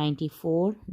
94,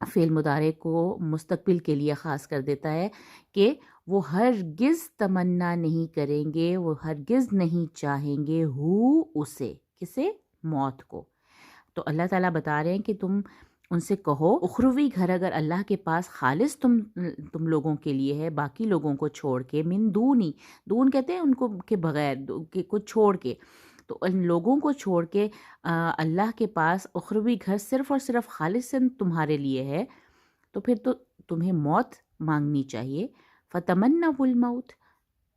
فعل مضارع کو مستقبل کے لیے خاص کر دیتا ہے کہ وہ ہرگز تمنا نہیں کریں گے، وہ ہرگز نہیں چاہیں گے اسے، کسے؟ موت کو۔ تو اللہ تعالیٰ بتا رہے ہیں کہ تم ان سے کہو اخروی گھر اگر اللہ کے پاس خالص تم لوگوں کے لیے ہے، باقی لوگوں کو چھوڑ کے، من دونی، دون کہتے ہیں ان کو کہ بغیر کو چھوڑ کے، تو ان لوگوں کو چھوڑ کے اللہ کے پاس اخروی گھر صرف اور صرف خالص تمہارے لیے ہے، تو پھر تو تمہیں موت مانگنی چاہیے۔ فتمنوا الموت،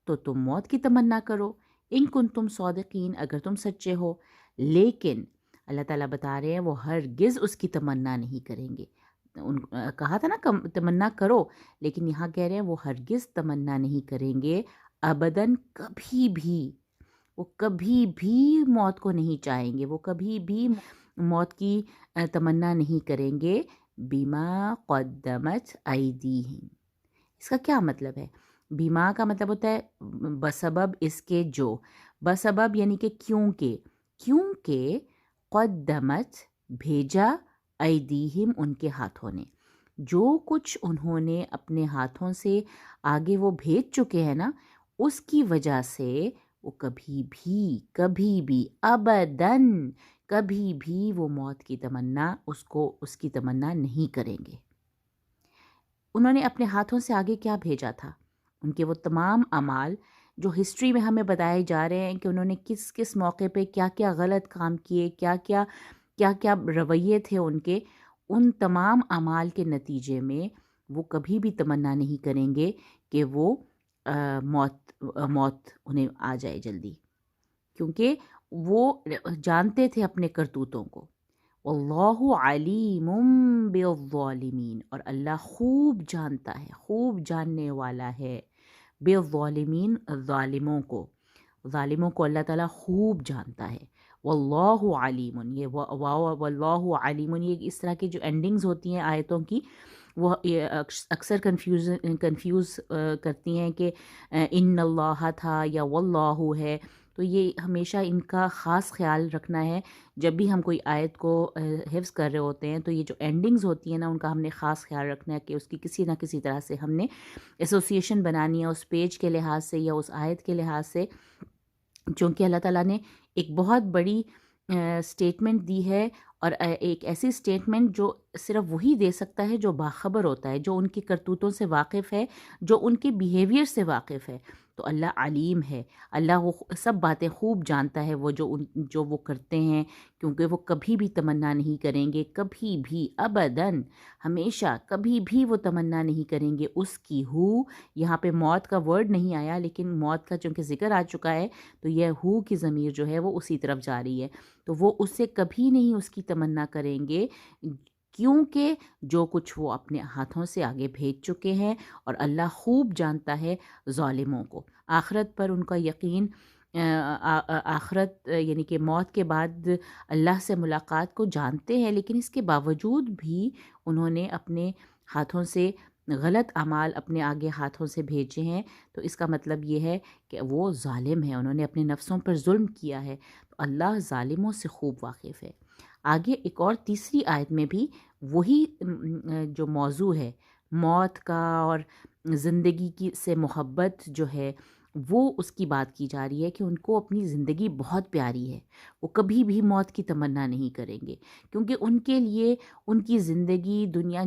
تو تم موت کی تمنا کرو، ان کنتم صادقین، اگر تم سچے ہو۔ لیکن اللہ تعالیٰ بتا رہے ہیں وہ ہرگز اس کی تمنا نہیں کریں گے۔ کہا تھا نا تمنا کرو، لیکن یہاں کہہ رہے ہیں وہ ہرگز تمنا نہیں کریں گے، ابداً، کبھی بھی، وہ کبھی بھی موت کو نہیں چاہیں گے، وہ کبھی بھی موت کی تمنا نہیں کریں گے۔ بما قدمت ایدیہم، اس کا کیا مطلب ہے؟ بیما کا مطلب ہوتا ہے بسبب اس کے جو، بسبب یعنی کہ کیونکہ قدمت بھیجا، ایدیہم ان کے ہاتھوں نے، جو کچھ انہوں نے اپنے ہاتھوں سے آگے وہ بھیج چکے ہیں نا، اس کی وجہ سے وہ کبھی بھی ابداً، کبھی بھی وہ موت کی تمنا اس کی تمنا نہیں کریں گے۔ انہوں نے اپنے ہاتھوں سے آگے کیا بھیجا تھا؟ ان کے وہ تمام اعمال جو ہسٹری میں ہمیں بتائے جا رہے ہیں کہ انہوں نے کس کس موقع پہ کیا کیا غلط کام کیے، کیا کیا رویے تھے ان کے، ان تمام اعمال کے نتیجے میں وہ کبھی بھی تمنا نہیں کریں گے کہ وہ موت انہیں آ جائے جلدی، کیونکہ وہ جانتے تھے اپنے کرتوتوں کو۔ واللہ علیم بالظالمین، اور اللہ خوب جانتا ہے، خوب جاننے والا ہے، بالظالمین، ظالموں کو اللہ تعالیٰ خوب جانتا ہے۔ واللہ علیم، یہ واللہ علیم، یہ اس طرح کی جو اینڈنگز ہوتی ہیں آیتوں کی، وہ اکثر کنفیوز کرتی ہیں کہ ان اللہ تھا یا واللہ ہے، تو یہ ہمیشہ ان کا خاص خیال رکھنا ہے جب بھی ہم کوئی آیت کو حفظ کر رہے ہوتے ہیں، تو یہ جو اینڈنگز ہوتی ہیں نا، ان کا ہم نے خاص خیال رکھنا ہے کہ اس کی کسی نہ کسی طرح سے ہم نے ایسوسیشن بنانی ہے اس پیج کے لحاظ سے یا اس آیت کے لحاظ سے، چونکہ اللہ تعالیٰ نے ایک بہت بڑی سٹیٹمنٹ دی ہے، اور ایک ایسی سٹیٹمنٹ جو صرف وہی دے سکتا ہے جو باخبر ہوتا ہے، جو ان کی کرتوتوں سے واقف ہے، جو ان کے بیہیویئر سے واقف ہے۔ تو اللہ علیم ہے، اللہ وہ سب باتیں خوب جانتا ہے، وہ جو وہ کرتے ہیں، کیونکہ وہ کبھی بھی تمنا نہیں کریں گے، کبھی بھی ابداً، ہمیشہ کبھی بھی وہ تمنا نہیں کریں گے اس کی یہاں پہ موت کا ورڈ نہیں آیا، لیکن موت کا چونکہ ذکر آ چکا ہے تو یہ کی ضمیر جو ہے وہ اسی طرف جا رہی ہے، تو وہ اس سے کبھی نہیں اس کی تمنا کریں گے، کیونکہ جو کچھ وہ اپنے ہاتھوں سے آگے بھیج چکے ہیں، اور اللہ خوب جانتا ہے ظالموں کو۔ آخرت پر ان کا یقین، آخرت یعنی کہ موت کے بعد اللہ سے ملاقات کو جانتے ہیں، لیکن اس کے باوجود بھی انہوں نے اپنے ہاتھوں سے غلط اعمال اپنے آگے ہاتھوں سے بھیجے ہیں، تو اس کا مطلب یہ ہے کہ وہ ظالم ہیں، انہوں نے اپنے نفسوں پر ظلم کیا ہے، تو اللہ ظالموں سے خوب واقف ہے۔ آگے ایک اور تیسری آیت میں بھی وہی جو موضوع ہے موت کا اور زندگی کی سے محبت جو ہے، وہ اس کی بات کی جا رہی ہے کہ ان کو اپنی زندگی بہت پیاری ہے، وہ کبھی بھی موت کی تمنا نہیں کریں گے، کیونکہ ان کے لیے ان کی زندگی دنیا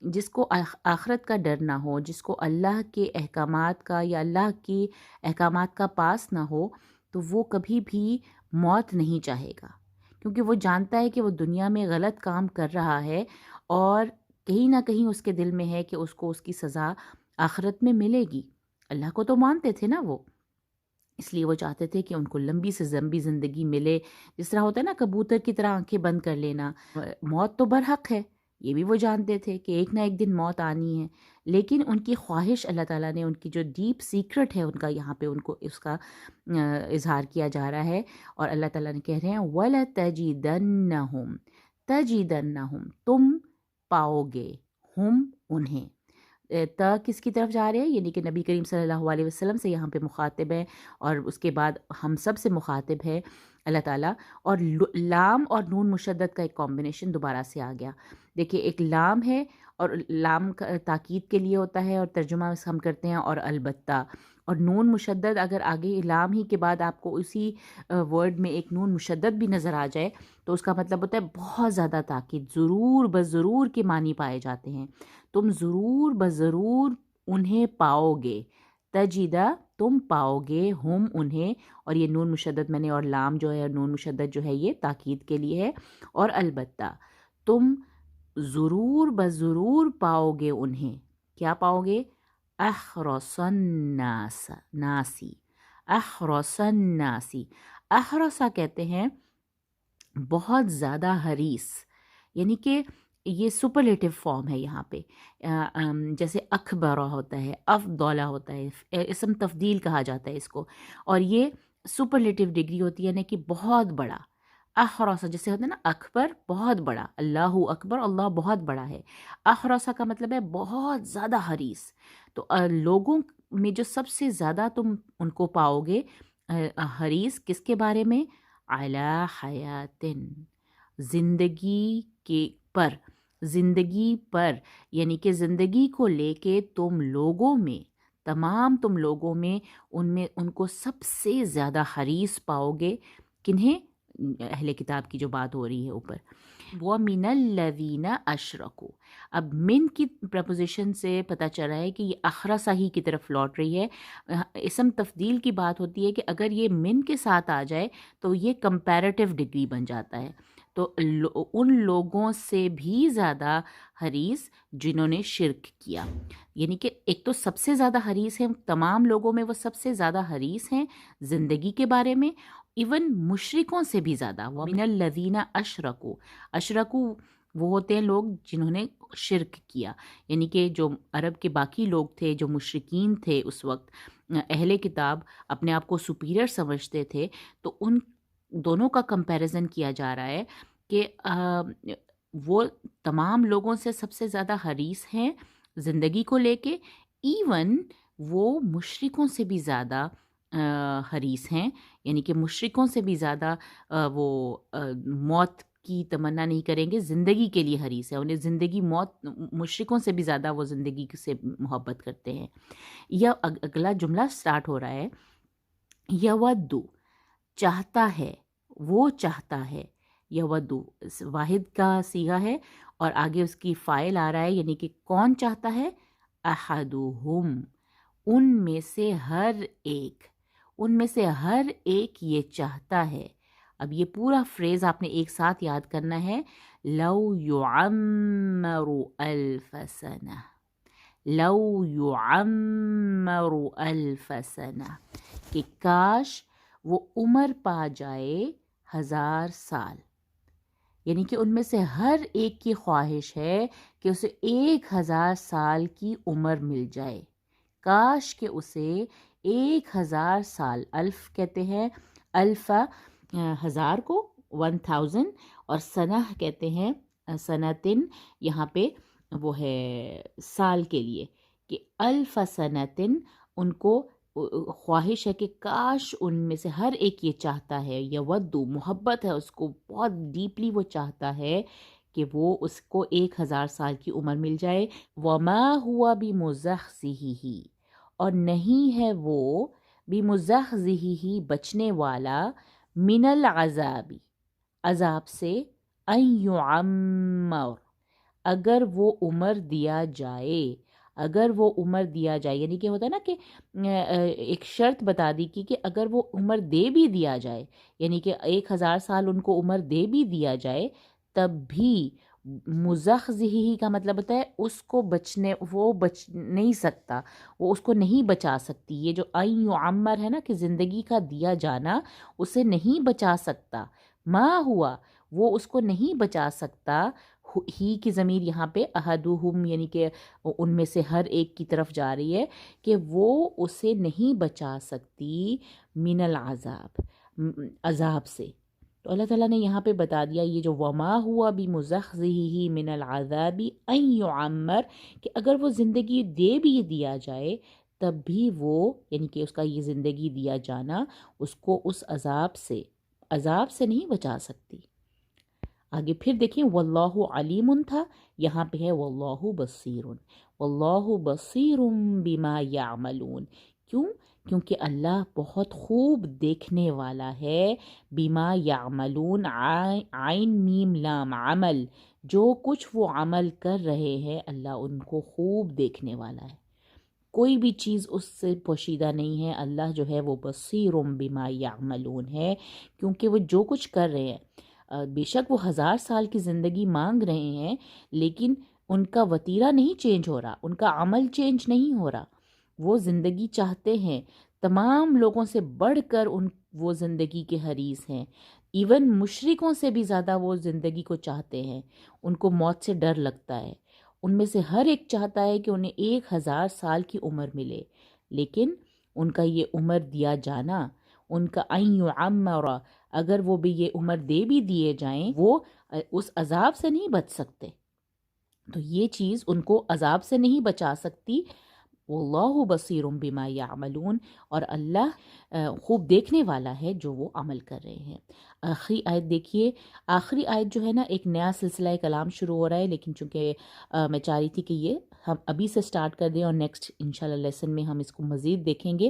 جس کو آخرت کا ڈر نہ ہو، جس کو اللہ کے احکامات کا یا اللہ کی احکامات کا پاس نہ ہو، تو وہ کبھی بھی موت نہیں چاہے گا، کیونکہ وہ جانتا ہے کہ وہ دنیا میں غلط کام کر رہا ہے، اور کہیں نہ کہیں اس کے دل میں ہے کہ اس کو اس کی سزا آخرت میں ملے گی۔ اللہ کو تو مانتے تھے نا وہ، اس لیے وہ چاہتے تھے کہ ان کو لمبی سے لمبی زندگی ملے، جس طرح ہوتا ہے نا کبوتر کی طرح آنکھیں بند کر لینا۔ موت تو برحق ہے، یہ بھی وہ جانتے تھے کہ ایک نہ ایک دن موت آنی ہے، لیکن ان کی خواہش اللہ تعالیٰ نے، ان کی جو ڈیپ سیکرٹ ہے ان کا، یہاں پہ ان کو اس کا اظہار کیا جا رہا ہے، اور اللہ تعالیٰ نے کہہ رہے ہیں وَلَتَجِدَنَّهُمْ، تَجِدَنَّهُمْ، تم پاؤ گے، ہم انہیں، تا کس کی طرف جا رہے ہیں؟ یعنی کہ نبی کریم صلی اللہ علیہ وسلم سے یہاں پہ مخاطب ہے، اور اس کے بعد ہم سب سے مخاطب ہے۔ اللہ تعالیٰ. اور لام اور نون مشدد کا ایک کمبینیشن دوبارہ سے آ گیا. دیکھیے ایک لام ہے اور لام کا تاکید کے لیے ہوتا ہے اور ترجمہ اس ہم کرتے ہیں اور البتہ. اور نون مشدد اگر آگے لام ہی کے بعد آپ کو اسی ورڈ میں ایک نون مشدد بھی نظر آ جائے تو اس کا مطلب ہوتا ہے بہت زیادہ تاکید، ضرور بضرور کے معنی پائے جاتے ہیں. تم ضرور بضرور انہیں پاؤ گے، تجدہ تم پاؤ گے، ہم انہیں. اور یہ نون مشدد میں نے اور لام جو ہے نون مشدد جو ہے یہ تاکید کے لیے ہے. اور البتہ تم ضرور بضرور پاؤ گے انہیں. کیا پاؤ گے؟ احرص الناس، ناسی، احرص الناسی. احرصا کہتے ہیں بہت زیادہ حریص، یعنی کہ یہ سپرلیٹو فارم ہے یہاں پہ. جیسے اکبر ہوتا ہے، افضل ہوتا ہے، اسم تفضیل کہا جاتا ہے اس کو، اور یہ سپرلیٹو ڈگری ہوتی ہے یعنی کہ بہت بڑا. احرصا جیسے ہوتا ہے نا اکبر بہت بڑا، اللہ اکبر، اللہ بہت بڑا ہے. احرصا کا مطلب ہے بہت زیادہ حریص. تو لوگوں میں جو سب سے زیادہ تم ان کو پاؤ گے حریص کس کے بارے میں؟ علی حیاتن، زندگی کے پر، زندگی پر، یعنی کہ زندگی کو لے کے تم لوگوں میں، تمام تم لوگوں میں ان کو سب سے زیادہ حریص پاؤ گے. کنہیں؟ اہل کتاب کی جو بات ہو رہی ہے اوپر. وَمِنَ الَّذِينَ أَشْرَكُوا. اب من کی پریپوزیشن سے پتہ چل رہا ہے کہ یہ اخرسا ہی کی طرف لوٹ رہی ہے. اسم تفضیل کی بات ہوتی ہے کہ اگر یہ من کے ساتھ آ جائے تو یہ کمپیریٹیو ڈگری بن جاتا ہے. تو ان لوگوں سے بھی زیادہ حریص جنہوں نے شرک کیا، یعنی کہ ایک تو سب سے زیادہ حریص ہیں تمام لوگوں میں، وہ سب سے زیادہ حریص ہیں زندگی کے بارے میں، ایون مشرکوں سے بھی زیادہ. وَمِنَ الَّذِينَ أَشْرَكُوا. اشرکو وہ ہوتے ہیں لوگ جنہوں نے شرک کیا، یعنی کہ جو عرب کے باقی لوگ تھے، جو مشرکین تھے اس وقت، اہل کتاب اپنے آپ کو سپیریئر سمجھتے تھے. تو ان دونوں کا کمپیریزن کیا جا رہا ہے کہ وہ تمام لوگوں سے سب سے زیادہ حریص ہیں زندگی کو لے کے، ایون وہ مشرکوں سے بھی زیادہ حریص ہیں، یعنی کہ مشرکوں سے بھی زیادہ وہ موت کی تمنا نہیں کریں گے، زندگی کے لیے حریص ہے. انہیں زندگی، موت، مشرکوں سے بھی زیادہ وہ زندگی سے محبت کرتے ہیں. یا اگلا جملہ سٹارٹ ہو رہا ہے یودو، چاہتا ہے، وہ چاہتا ہے. یودو واحد کا صیغہ ہے اور آگے اس کی فاعل آ رہا ہے، یعنی کہ کون چاہتا ہے؟ احدہم، ان میں سے ہر ایک، ان میں سے ہر ایک یہ چاہتا ہے. اب یہ پورا فریز آپ نے ایک ساتھ یاد کرنا ہے. لو یعمر الف سنہ، لو یعمر الف سنہ، کہ کاش وہ عمر پا جائے 1000 سال. یعنی کہ ان میں سے ہر ایک کی خواہش ہے کہ اسے 1000 سال کی عمر مل جائے. کاش کہ اسے 1000 سال، الف کہتے ہیں الفا 1000 کو 1000، اور سنہ کہتے ہیں سنتن، یہاں پہ وہ ہے سال کے لیے، کہ الف سنتن. ان کو خواہش ہے کہ کاش ان میں سے ہر ایک یہ چاہتا ہے، یودو محبت ہے اس کو، بہت ڈیپلی وہ چاہتا ہے کہ وہ اس کو 1000 سال کی عمر مل جائے. وما ہوا بمزحزحہ، اور نہیں ہے وہ بمزحزحہ بچنے والا، من العذاب عذاب سے، ان یعمر اگر وہ عمر دیا جائے، اگر وہ عمر دیا جائے. یعنی کہ ہوتا ہے نا کہ ایک شرط بتا دی کہ اگر وہ عمر دے بھی دیا جائے، یعنی کہ 1000 سال ان کو عمر دے بھی دیا جائے، تب بھی مزحزحہ کا مطلب ہوتا ہے اس کو وہ بچ نہیں سکتا، وہ اس کو نہیں بچا سکتی. یہ جو ان یعمر ہے نا کہ زندگی کا دیا جانا، اسے نہیں بچا سکتا. ما ہوا، وہ اس کو نہیں بچا سکتا. ہی کی ضمیر یہاں پہ احدہم، یعنی کہ ان میں سے ہر ایک کی طرف جا رہی ہے، کہ وہ اسے نہیں بچا سکتی من العذاب، عذاب سے. تو اللہ تعالیٰ نے یہاں پہ بتا دیا یہ جو وما ہوا بمزحزحہ من العذاب ان یعمر، کہ اگر وہ زندگی دے بھی دیا جائے تب بھی وہ، یعنی کہ اس کا یہ زندگی دیا جانا اس کو اس عذاب سے، عذاب سے نہیں بچا سکتی۔ آگے پھر دیکھیں واللہ علیم تھا، یہاں پہ ہے واللہ بصیر، واللہ بصیر بما یعملون۔ کیوں؟ کیونکہ اللہ بہت خوب دیکھنے والا ہے، بما یعملون، عین میم لام، عمل، جو کچھ وہ عمل کر رہے ہیں اللہ ان کو خوب دیکھنے والا ہے، کوئی بھی چیز اس سے پوشیدہ نہیں ہے۔ اللہ جو ہے وہ بصیر بما یعملون ہے، کیونکہ وہ جو کچھ کر رہے ہیں، بے شک وہ 1000 سال کی زندگی مانگ رہے ہیں، لیکن ان کا وتیرہ نہیں چینج ہو رہا، ان کا عمل چینج نہیں ہو رہا۔ وہ زندگی چاہتے ہیں، تمام لوگوں سے بڑھ کر وہ زندگی کے حریص ہیں، ایون مشرکوں سے بھی زیادہ وہ زندگی کو چاہتے ہیں۔ ان کو موت سے ڈر لگتا ہے، ان میں سے ہر ایک چاہتا ہے کہ انہیں 1000 سال کی عمر ملے، لیکن ان کا یہ عمر دیا جانا، ان کا ان یعمر، اگر وہ بھی یہ عمر دے بھی دیے جائیں، وہ اس عذاب سے نہیں بچ سکتے۔ تو یہ چیز ان کو عذاب سے نہیں بچا سکتی۔ واللہ بصیر بما یعملون، اور اللہ خوب دیکھنے والا ہے جو وہ عمل کر رہے ہیں۔ آخری آیت دیکھیے، آخری آیت جو ہے نا، ایک نیا سلسلہ کلام شروع ہو رہا ہے، لیکن چونکہ میں چاہ رہی تھی کہ یہ ہم ابھی سے سٹارٹ کر دیں اور نیکسٹ انشاءاللہ لیسن میں ہم اس کو مزید دیکھیں گے۔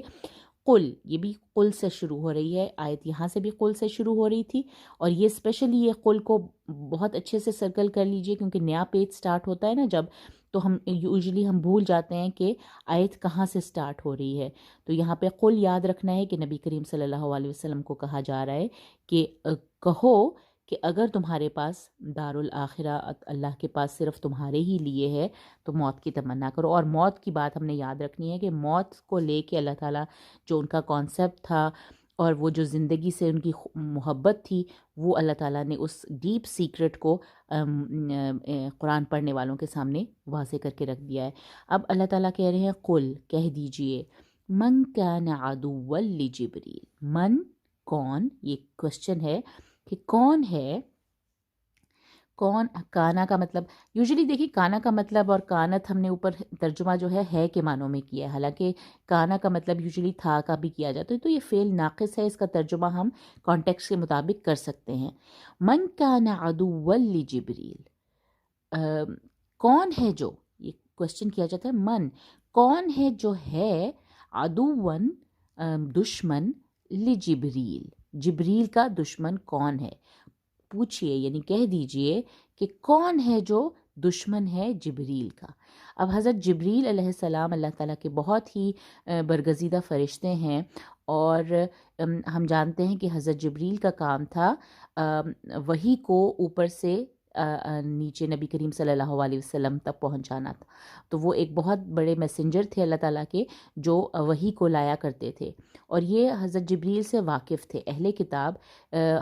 قل، یہ بھی قل سے شروع ہو رہی ہے آیت، یہاں سے بھی قل سے شروع ہو رہی تھی، اور یہ اسپیشلی یہ قل کو بہت اچھے سے سرکل کر لیجئے، کیونکہ نیا پیج سٹارٹ ہوتا ہے نا جب، تو ہم یوزلی ہم بھول جاتے ہیں کہ آیت کہاں سے سٹارٹ ہو رہی ہے۔ تو یہاں پہ قل یاد رکھنا ہے کہ نبی کریم صلی اللہ علیہ وسلم کو کہا جا رہا ہے کہ کہو کہ اگر تمہارے پاس دارالآخرہ اللہ کے پاس صرف تمہارے ہی لیے ہے تو موت کی تمنا کرو۔ اور موت کی بات ہم نے یاد رکھنی ہے کہ موت کو لے کے اللہ تعالیٰ جو ان کا کانسیپٹ تھا اور وہ جو زندگی سے ان کی محبت تھی، وہ اللہ تعالیٰ نے اس ڈیپ سیکرٹ کو قرآن پڑھنے والوں کے سامنے واضح کر کے رکھ دیا ہے۔ اب اللہ تعالیٰ کہہ رہے ہیں قل، کہہ دیجئے، من کان عدوا لجبریل، من کون، یہ کوشچن ہے کہ کون ہے، کون، کانا کا مطلب یوزلی دیکھیے کانا کا مطلب اور کانت ہم نے اوپر ترجمہ جو ہے کے معنوں میں کیا ہے، حالانکہ کانا کا مطلب یوزلی تھا کا بھی کیا جاتا ہے، تو یہ فعل ناقص ہے، اس کا ترجمہ ہم کانٹیکسٹ کے مطابق کر سکتے ہیں۔ من کان عدوا لجبریل، کون ہے جو، یہ کوشچن کیا جاتا ہے، من کون ہے جو ہے، عدوً دشمن، لجبریل، جبریل کا دشمن کون ہے، پوچھئے یعنی کہہ دیجئے کہ کون ہے جو دشمن ہے جبریل کا۔ اب حضرت جبریل علیہ السلام اللہ تعالیٰ کے بہت ہی برگزیدہ فرشتے ہیں، اور ہم جانتے ہیں کہ حضرت جبریل کا کام تھا وحی کو اوپر سے نیچے نبی کریم صلی اللہ علیہ وسلم تک پہنچانا تھا۔ تو وہ ایک بہت بڑے میسنجر تھے اللہ تعالیٰ کے، جو وحی کو لایا کرتے تھے، اور یہ حضرت جبریل سے واقف تھے، اہل کتاب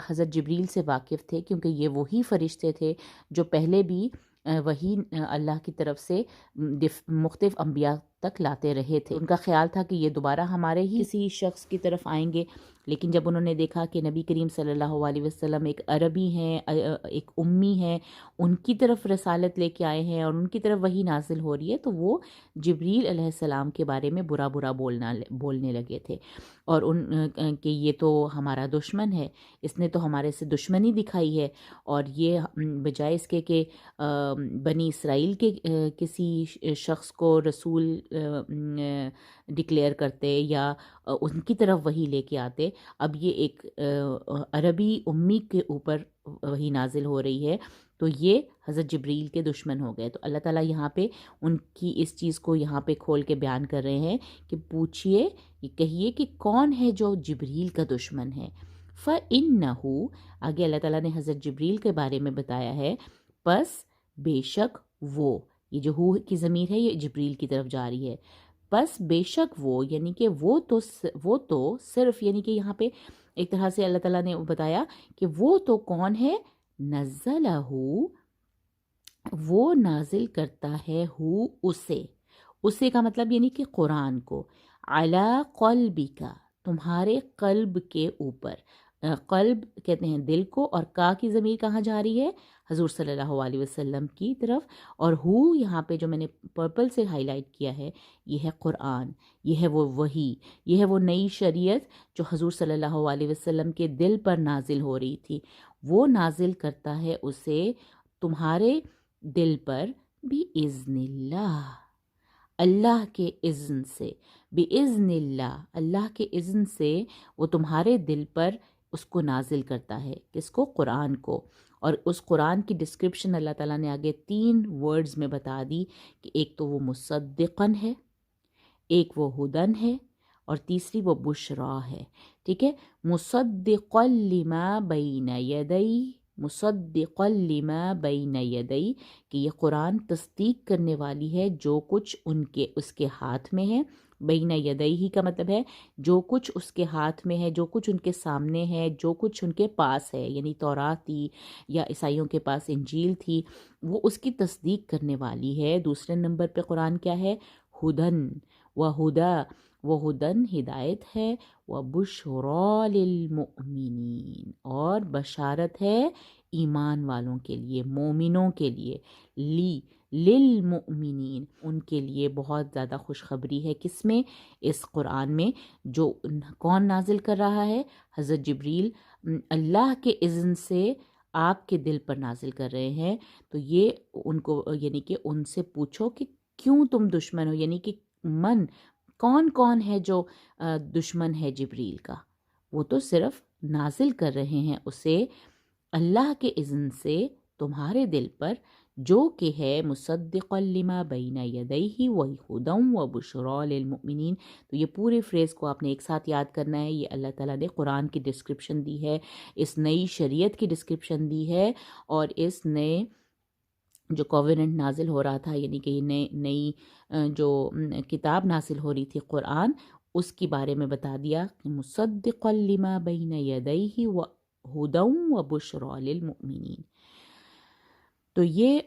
حضرت جبریل سے واقف تھے، کیونکہ یہ وہی فرشتے تھے جو پہلے بھی وحی اللہ کی طرف سے مختلف انبیاء تک لاتے رہے تھے۔ ان کا خیال تھا کہ یہ دوبارہ ہمارے ہی کسی شخص کی طرف آئیں گے، لیکن جب انہوں نے دیکھا کہ نبی کریم صلی اللہ علیہ وسلم ایک عربی ہیں، ایک امی ہیں، ان کی طرف رسالت لے کے آئے ہیں اور ان کی طرف وحی نازل ہو رہی ہے، تو وہ جبریل علیہ السلام کے بارے میں برا بولنے لگے تھے، اور ان کہ یہ تو ہمارا دشمن ہے، اس نے تو ہمارے سے دشمنی دکھائی ہے، اور یہ بجائے اس کے کہ بنی اسرائیل کے کسی شخص کو رسول ڈکلیئر کرتے یا ان کی طرف وحی لے کے آتے، اب یہ ایک عربی امی کے اوپر وحی نازل ہو رہی ہے، تو یہ حضرت جبریل کے دشمن ہو گئے۔ تو اللہ تعالیٰ یہاں پہ ان کی اس چیز کو یہاں پہ کھول کے بیان کر رہے ہیں کہ پوچھئے، یہ کہیے کہ کون ہے جو جبریل کا دشمن ہے۔ فَإِنَّهُ، آگے اللہ تعالیٰ نے حضرت جبریل کے بارے میں بتایا ہے، پس بے شک وہ، یہ جو ہو کی ضمیر ہے یہ جبریل کی طرف جا رہی ہے، پس بے شک وہ، یعنی کہ وہ تو صرف، یعنی کہ یہاں پہ ایک طرح سے اللہ تعالیٰ نے بتایا کہ وہ تو کون ہے، نزلہ، وہ نازل کرتا ہے اسے کا مطلب یعنی کہ قرآن کو، علی قلبک، تمہارے قلب کے اوپر، قلب کہتے ہیں دل کو، اور کا کی ضمیر کہاں جا رہی ہے؟ حضور صلی اللہ علیہ وسلم کی طرف، اور ہو یہاں پہ جو میں نے پرپل سے ہائی لائٹ کیا ہے یہ ہے قرآن، یہ ہے وہ وحی، یہ ہے وہ نئی شریعت جو حضور صلی اللہ علیہ وسلم کے دل پر نازل ہو رہی تھی، وہ نازل کرتا ہے اسے تمہارے دل پر بِإِذْنِ اللہ، اللہ کے اذن سے، بِإِذْنِ اللہ، اللہ کے اذن سے وہ تمہارے دل پر اس کو نازل کرتا ہے، کس کو؟ قرآن کو۔ اور اس قرآن کی ڈسکرپشن اللہ تعالیٰ نے آگے 3 ورڈز میں بتا دی کہ ایک تو وہ مصدقاً ہے، ایک وہ ہدن ہے، اور تیسری وہ بشرا ہے، ٹھیک ہے؟ مصدقاً لما بین یدی، مصدقاً لما بین یدی، کہ یہ قرآن تصدیق کرنے والی ہے جو کچھ اس کے ہاتھ میں ہے۔ بین یدیہ کا مطلب ہے جو کچھ اس کے ہاتھ میں ہے، جو کچھ ان کے سامنے ہے، جو کچھ ان کے پاس ہے، یعنی تورات تھی یا عیسائیوں کے پاس انجیل تھی، وہ اس کی تصدیق کرنے والی ہے۔ دوسرے نمبر پہ قرآن کیا ہے؟ ہدن و ہدا، وہ ہدن ہدایت ہے، و بشرا للمؤمنین، اور بشارت ہے ایمان والوں کے لیے، مومنوں کے لیے، للمؤمنین، ان کے لیے بہت زیادہ خوشخبری ہے۔ کس میں؟ اس قرآن میں، جو کون نازل کر رہا ہے؟ حضرت جبریل اللہ کے اذن سے آپ کے دل پر نازل کر رہے ہیں۔ تو یہ ان کو، یعنی کہ ان سے پوچھو کہ کیوں تم دشمن ہو، یعنی کہ کون ہے جو دشمن ہے جبریل کا؟ وہ تو صرف نازل کر رہے ہیں اسے اللہ کے اذن سے تمہارے دل پر، جو کہ ہے مصدقا لما بین یدیہ وہدی وبشرا للمؤمنین۔ تو یہ پورے فریز کو آپ نے ایک ساتھ یاد کرنا ہے۔ یہ اللہ تعالیٰ نے قرآن کی ڈسکرپشن دی ہے، اس نئی شریعت کی ڈسکرپشن دی ہے، اور اس نئے جو کووننٹ نازل ہو رہا تھا، یعنی کہ یہ نئی جو کتاب نازل ہو رہی تھی قرآن، اس کی بارے میں بتا دیا کہ مصدقا لما بین یدیہ وہدی وبشرا للمؤمنین۔ تو یہ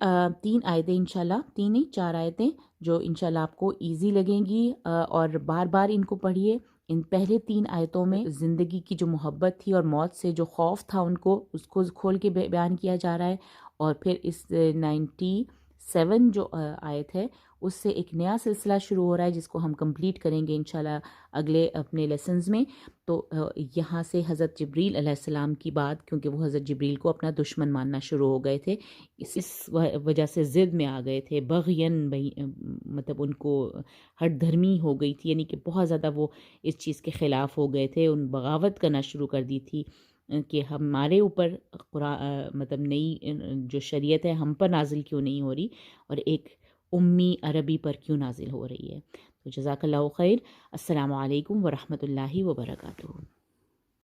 3 آیتیں انشاءاللہ، 3 نہیں 4 آیتیں جو انشاءاللہ آپ کو ایزی لگیں گی، اور بار بار ان کو پڑھیے۔ ان پہلے 3 آیتوں میں زندگی کی جو محبت تھی اور موت سے جو خوف تھا ان کو، اس کو کھول کے بیان کیا جا رہا ہے، اور پھر اس 97 جو آیت ہے اس سے ایک نیا سلسلہ شروع ہو رہا ہے، جس کو ہم کمپلیٹ کریں گے انشاءاللہ اگلے اپنے لیسنز میں۔ تو یہاں سے حضرت جبریل علیہ السلام کی بات، کیونکہ وہ حضرت جبریل کو اپنا دشمن ماننا شروع ہو گئے تھے، اس وجہ سے ضد میں آ گئے تھے، بغین، مطلب ان کو ہٹ دھرمی ہو گئی تھی، یعنی کہ بہت زیادہ وہ اس چیز کے خلاف ہو گئے تھے، ان بغاوت کرنا شروع کر دی تھی کہ ہمارے اوپر مطلب نئی جو شریعت ہے ہم پر نازل کیوں نہیں ہو رہی، اور ایک امی عربی پر کیوں نازل ہو رہی ہے۔ تو جزاک اللہ خیر۔ السلام علیکم ورحمۃ اللہ وبرکاتہ۔